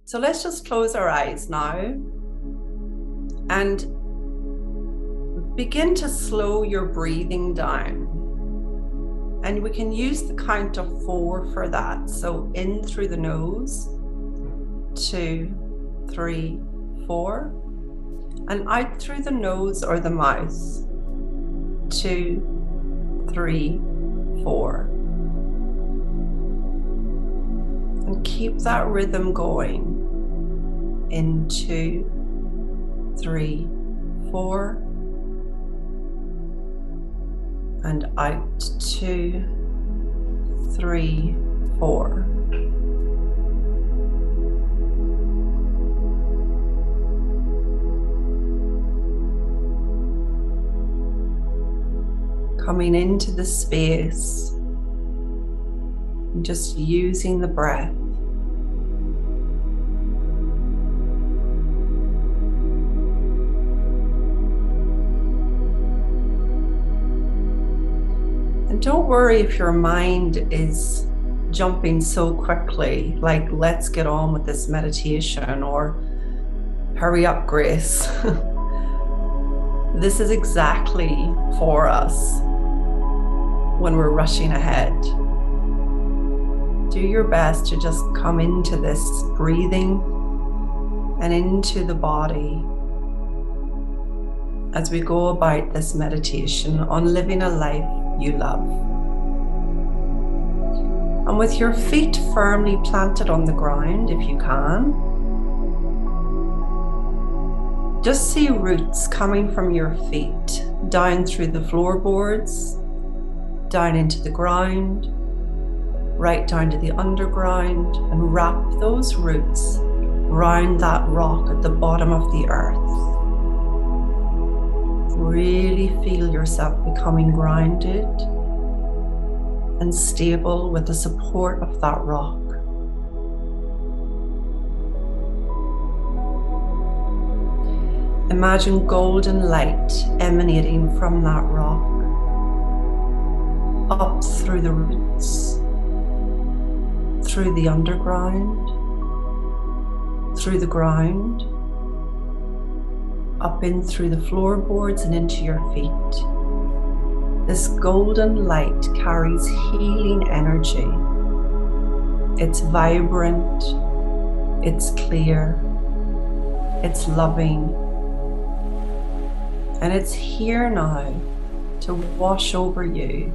So let's just close our eyes now and begin to slow your breathing down. And we can use the count of 4 for that. So in through the nose, 2, 3, 4, and out through the nose or the mouth, 2, 3, 4. And keep that rhythm going. In 2, 3, 4, and out 2, 3, 4. Coming into the space and just using the breath. And don't worry if your mind is jumping so quickly, like let's get on with this meditation or hurry up, Grace. This is exactly for us when we're rushing ahead. Do your best to just come into this breathing and into the body as we go about this meditation on living a life you love. And with your feet firmly planted on the ground, if you can, just see roots coming from your feet down through the floorboards, down into the ground, right down to the underground, and wrap those roots round that rock at the bottom of the earth. Really feel yourself becoming grounded and stable with the support of that rock. Imagine golden light emanating from that rock, up through the roots, through the underground, through the ground, up in through the floorboards and into your feet. This golden light carries healing energy. It's vibrant, it's clear, it's loving, and it's here now to wash over you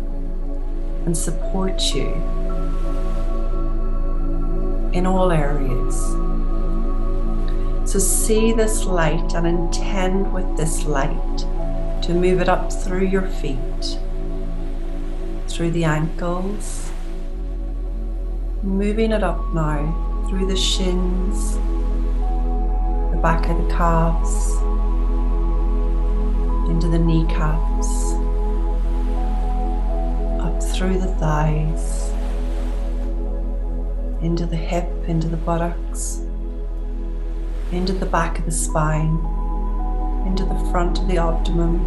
and support you in all areas. So see this light and intend with this light to move it up through your feet, through the ankles, moving it up now through the shins, the back of the calves, into the kneecaps, up through the thighs, into the hip, into the buttocks, into the back of the spine, into the front of the abdomen.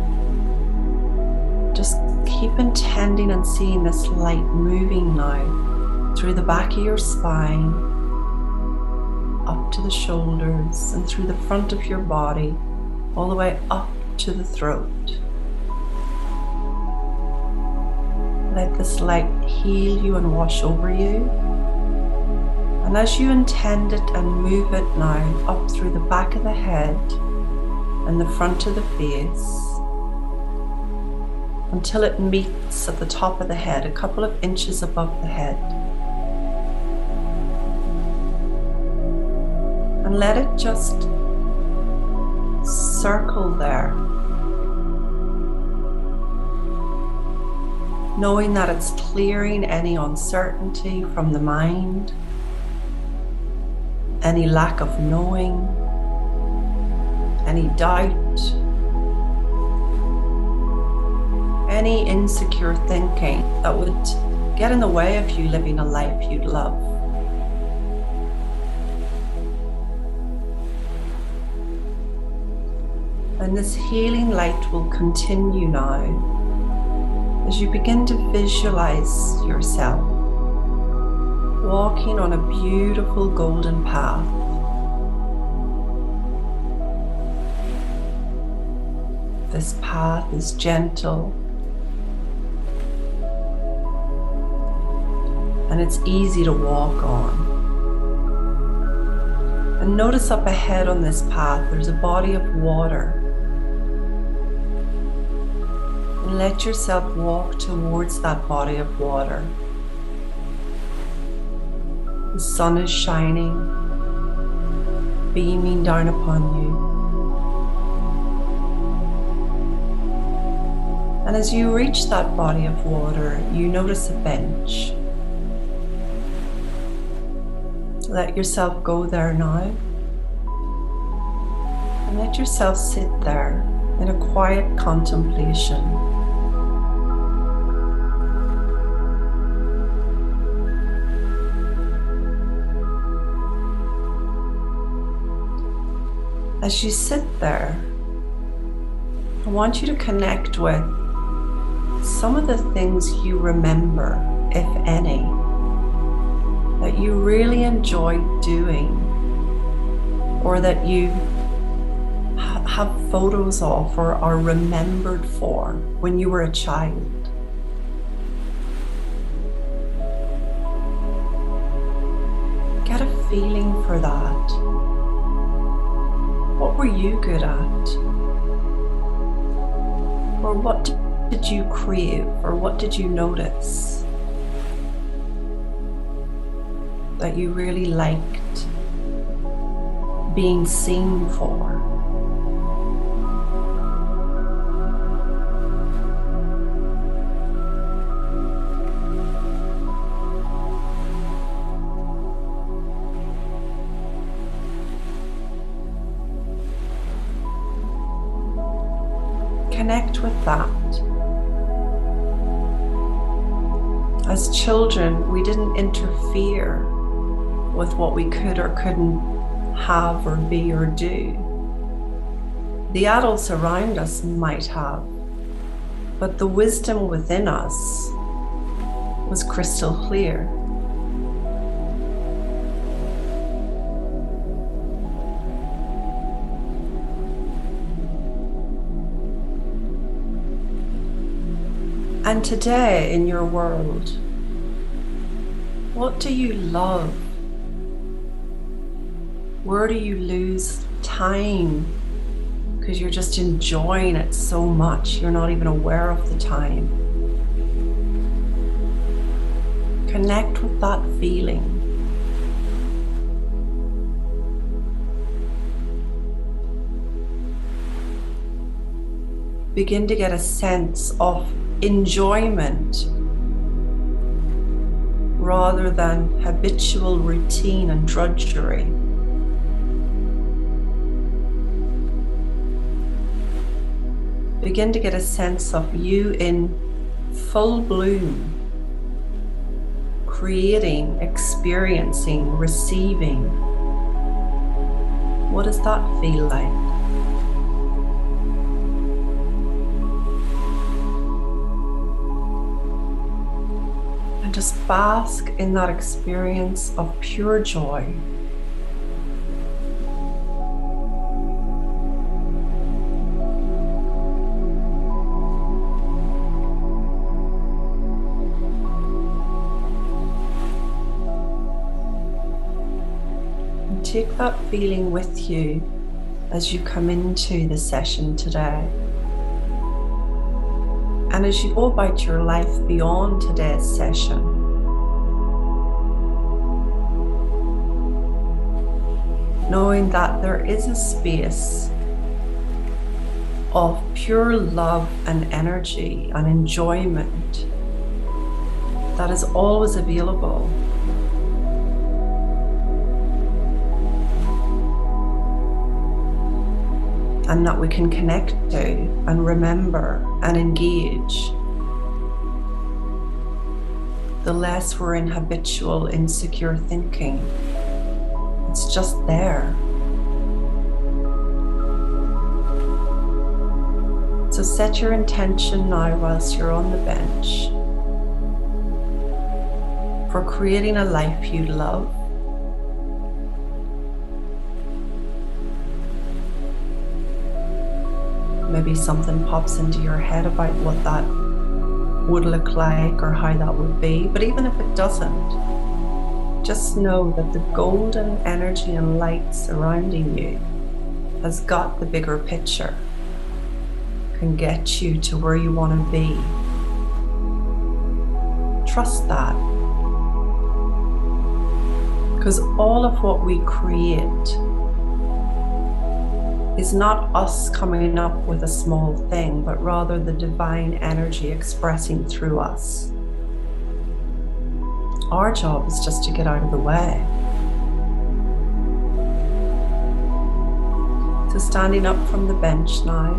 Just keep intending and seeing this light moving now through the back of your spine, up to the shoulders, and through the front of your body, all the way up to the throat. Let this light heal you and wash over you. And as you intend it and move it now up through the back of the head and the front of the face until it meets at the top of the head, a couple of inches above the head. And let it just circle there, knowing that it's clearing any uncertainty from the mind, any lack of knowing, any doubt, any insecure thinking that would get in the way of you living a life you'd love. And this healing light will continue now as you begin to visualize yourself walking on a beautiful golden path This path is gentle and it's easy to walk on. And notice up ahead on this path, there's a body of water. And let yourself walk towards that body of water. The sun is shining, beaming down upon you. And as you reach that body of water, you notice a bench. Let yourself go there now. And let yourself sit there in a quiet contemplation. As you sit there, I want you to connect with some of the things you remember, if any, that you really enjoy doing, or that you have photos of or are remembered for when you were a child. Get a feeling for that. What were you good at? Or what did you crave, or what did you notice that you really liked being seen for? Connect with that. As children, we didn't interfere with what we could or couldn't have or be or do. The adults around us might have, but the wisdom within us was crystal clear. And today in your world, what do you love? Where do you lose time because you're just enjoying it so much you're not even aware of the time? Connect with that feeling. Begin to get a sense of enjoyment rather than habitual routine and drudgery. Begin to get a sense of you in full bloom, creating, experiencing, receiving. What does that feel like? Just bask in that experience of pure joy. And take that feeling with you as you come into the session today. And as you go about your life beyond today's session, knowing that there is a space of pure love and energy and enjoyment that is always available. And that we can connect to and remember and engage. The less we're in habitual, insecure thinking. It's just there. So set your intention now whilst you're on the bench for creating a life you love. maybe something pops into your head about what that would look like or how that would be. But even if it doesn't, just know that the golden energy and light surrounding you has got the bigger picture, can get you to where you want to be. Trust that. Because all of what we create is not us coming up with a small thing, but rather the divine energy expressing through us. Our job is just to get out of the way. So standing up from the bench now,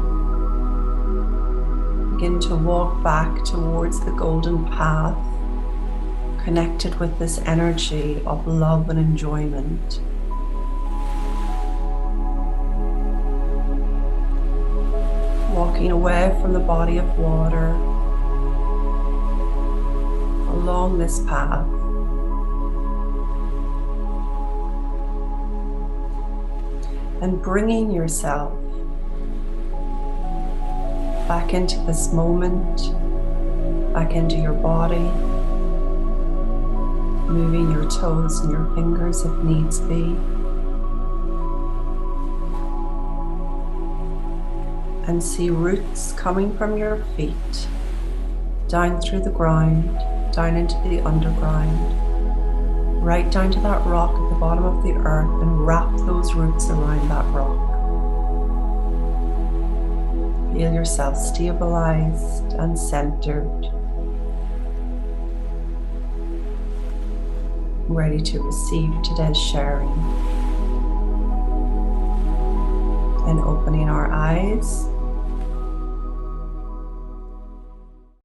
begin to walk back towards the golden path, connected with this energy of love and enjoyment. Walking away from the body of water, along this path. And bringing yourself back into this moment, back into your body, moving your toes and your fingers if needs be. And see roots coming from your feet, down through the ground, down into the underground, right down to that rock at the bottom of the earth, and wrap those roots around that rock. Feel yourself stabilized and centered, ready to receive today's sharing. And opening our eyes,